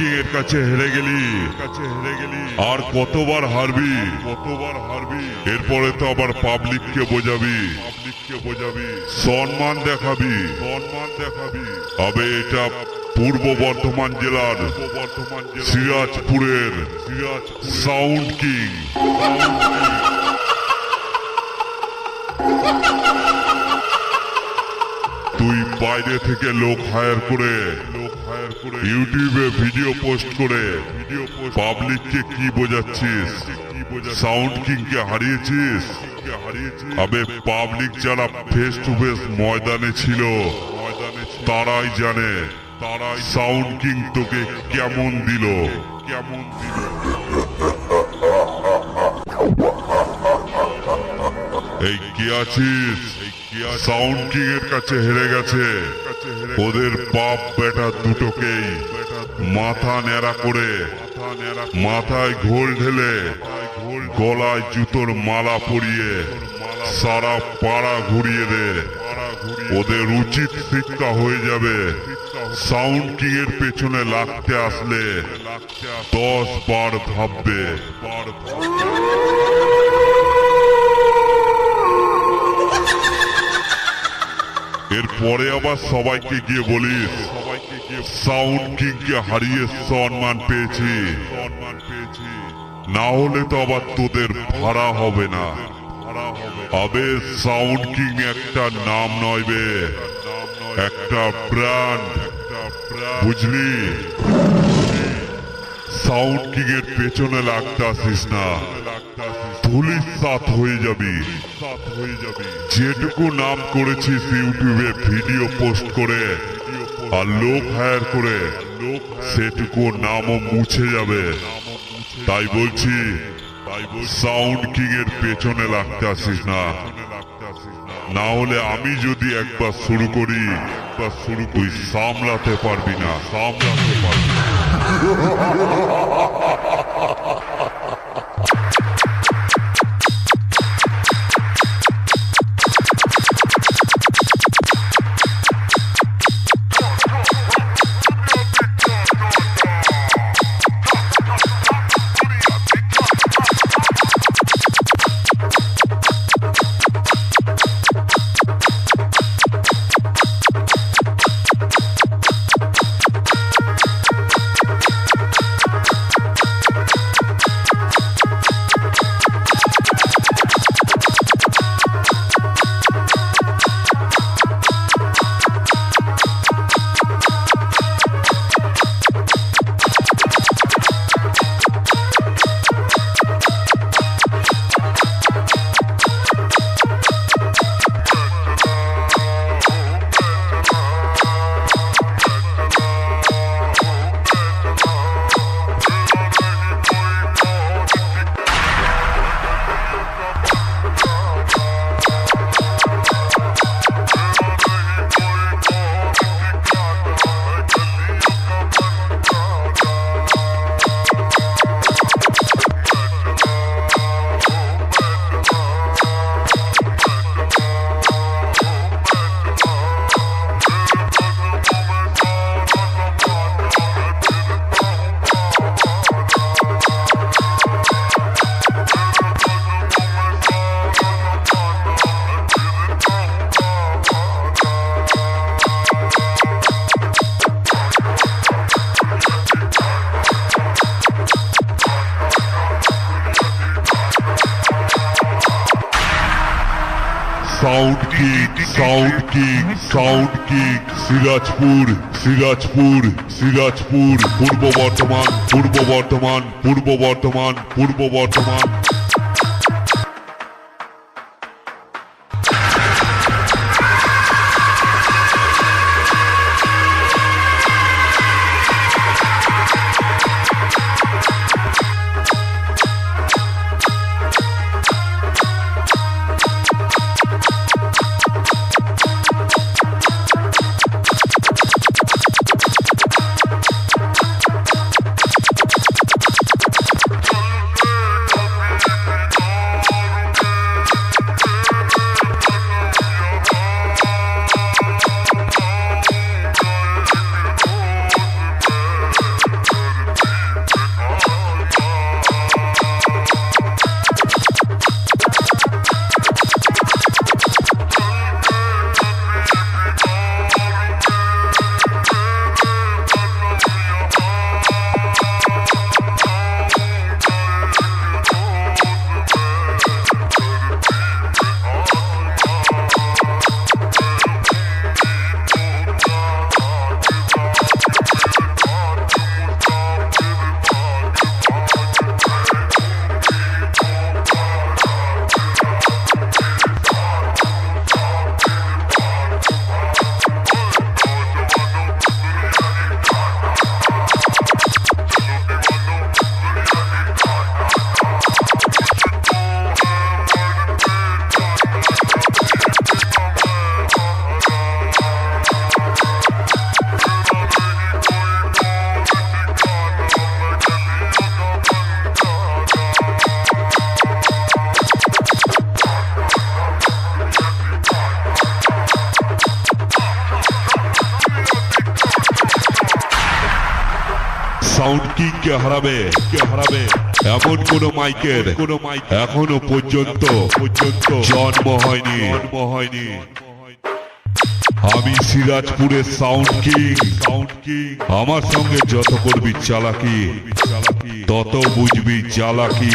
King এর কাছে হেরে গেলি, আর কতবার হারবি? এরপরে তো আবার পাবলিককে বোঝাবি, সম্মান দেখাবি। তবে এটা পূর্ব বর্ধমান জেলার সিরাজপুরের সাউন্ড কিং। তুই বাইরে থেকে লোক হায়ার করে ইউটিউবে ভিডিও পোস্ট করে পাবলিককে কি বোঝাচ্ছিস? সাউন্ড কিং কে হারিয়েছিস? আবে পাবলিক যারা ফেস টু ফেস ময়দানে ছিল তারাই জানে সাউন্ড কিং তোকে কেমন দিল। এই কে আছিস? সাউন্ড কিং এর কাছে হেরে গেছে। ওদের বাপ বেটা দুটোকেই মাথা ন্যাড়া করে, মাথায় ঘোল ঢেলে, গলায় জুতোর মালা পরিয়ে সারা পাড়া ঘুরিয়ে দে। ওদের উচিত শিক্ষা হয়ে যাবে। সাউন্ড কিং এর পেছনে লাগতে আসলে 10 বার ভাববে। এরপরে আবার সবাইকে গিয়ে বলিস সাউন্ড কিং কে হারিয়ে সম্মান পেয়েছি, না হলে তো আবার তোদের ভাড়া হবে না। আবে সাউন্ড কিং একটা নাম নয় বে, একটা ব্র্যান্ড, বুঝলি? সাউন্ড কিং এর পেছনে লাগতে আসিস না, ধুলির সাথ হয়ে যাবি। যেটুকু নাম করেছিস ইউটিউবে ভিডিও পোস্ট করে আর লোক হায়ার করে, সেটুকু নামও মুছে যাবে। তাই বলছি সাউন্ড কিং এর পেছনে লাগতে আসিস না, না হলে আমি যদি একবার শুরু করি তুই সামলাতে পারবি না। সাউন্ড কিং সিরাজপুর পূর্ব বর্ধমান। সাউন্ড কিং কে হারাবে এমন কোন মাইকের এখনো পর্যন্ত জন্ম হয়নি। আমি সিরাজপুরের সাউন্ড কিং। আমার সঙ্গে যত করবি চালাকি তত বুঝবি চালাকি।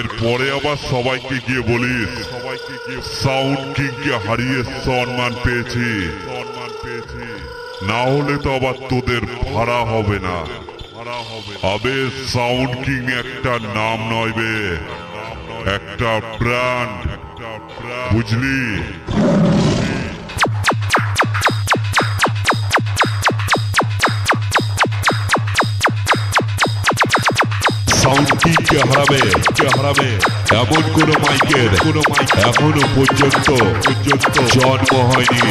এরপরে আবার সবাইকে গিয়ে বলিস সাউন্ড কিং কে হারিয়ে সম্মান পেয়েছি, না হলে তো আবার তোদের ভাড়া হবে না। আবে সাউন্ড কিং একটা নাম নয় বে, একটা ব্র্যান্ড, বুঝলি? সাউন্ড কিং কে হারাবে এমন কোন মাইকের এখনো পর্যন্ত জন্ম হয়নি।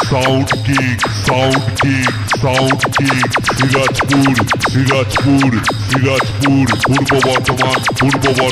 Sound Geeks. Sound kick Sirajpur পূর্ব বর্ধমান সাউন্ড কিক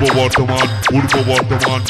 সিরাজপুর পূর্ব বর্ধমান